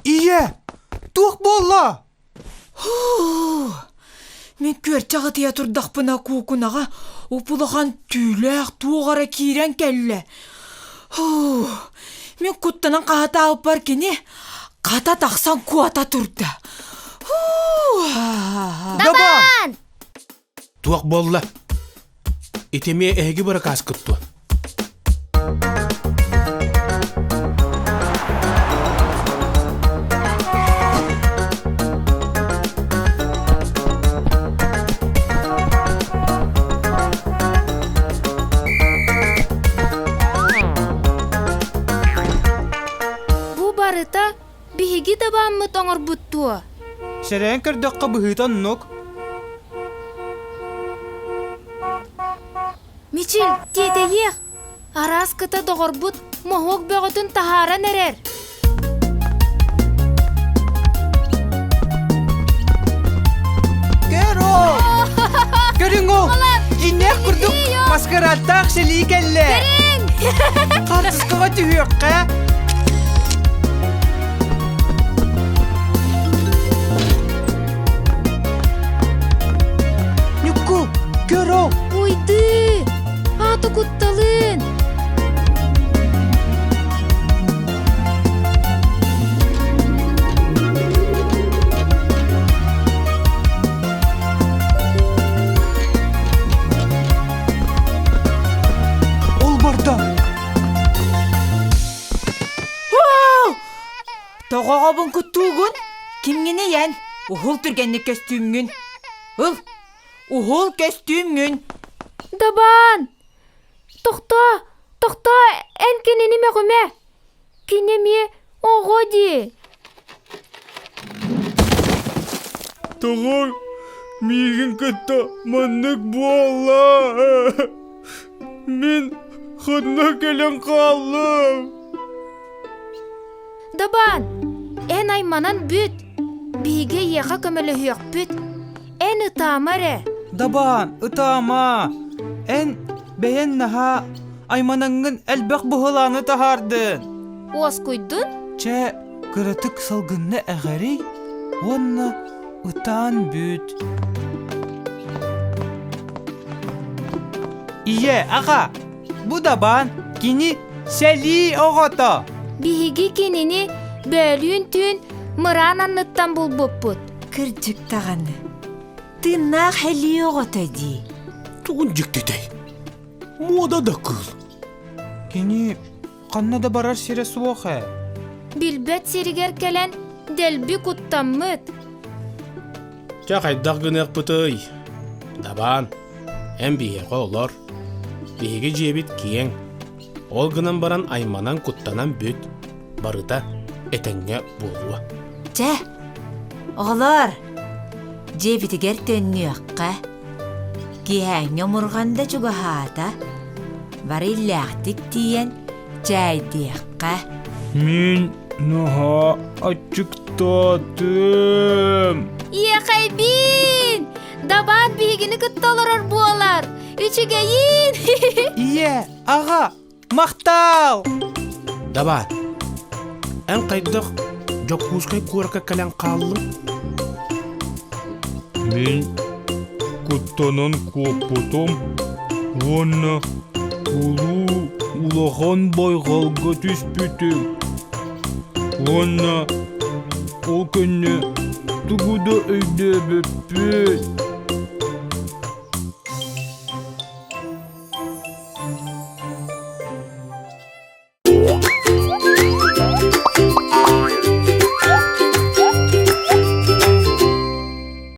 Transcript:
Ие, тух болла. Мен көрчағы тия тұрдақпына кукунаға ұпылыған түйләқ туғара кейрен кәлі. Мен құттынан қағата алып бар кені, қата тақсан куата тұрды. Дабан! Тух болла. Итеме әгі бара қасқыпту. Барыта биһиги дабааммы тоҥор буттуо. Серен кырдакка быһыытан нук. Мичил, тиетейех. Арас кыта доҕорбут моһуок бөҕөтүн таһааран эрер. Керо! Көрүң ол! Иннек курдук маскараттаах селии келле. Картыскага түһүөккэ. Көрө! Уйды! Аты кутталын! Ол барда! Тоғаға бұн күттуғын, кімгені ян? Ухул түргенні көстүмгін. Ухул көстүмгін. Дабан! Тохта, эн кенени мегуме. Кинеме огоди. Тоғор, миген кытта маннык болла. Мен хынна келен қалым. Дабан! Эн айманан бүт. Биге еға көмөлө хүйөк бүт. Эн ытаамаре. Дабан, ытаама. Эн бэйэн наха айманаңгын әлбәк бұхыланы тахардын. Ос куйдун? Че кырытык салгынны әғәри, онна ытаан бүт. Ие, аға, бұ дабан кини сәли оғата. Биги кинини бөлүн түн мыран анныттан булбуппут. Кырджык тағаны. Тыннақ хәли оғыта ди. Туғын жіктетей. Мода да кыл. Кини қанна да барар сире суоха. Билбет сиригер келен делби куттаммыт. Чақайдақ гынық бұтый. Дабан, әм бейеға олар. Бейге жебет киен. Ол гынан баран айманан куттанан бүт. Барыта әтәңе болуа. Жә, оғылар, жебітігер төннүөққа. Киәңе мұрғанда чуғахата. Бары ләқтік тиен жайдиаққа. Мен наха ачыктадым. Иэхайбин! Дабан бигини кытталарар буалар. Үчігейін! Ие, аға, мақтал! Дабан, ән қайдық жоқ құзқай көрікі кәлін қалым. Мен куттанан копотом, онна улахан байғалға түспетем. Онна ол көне тугуда өйде бөппет.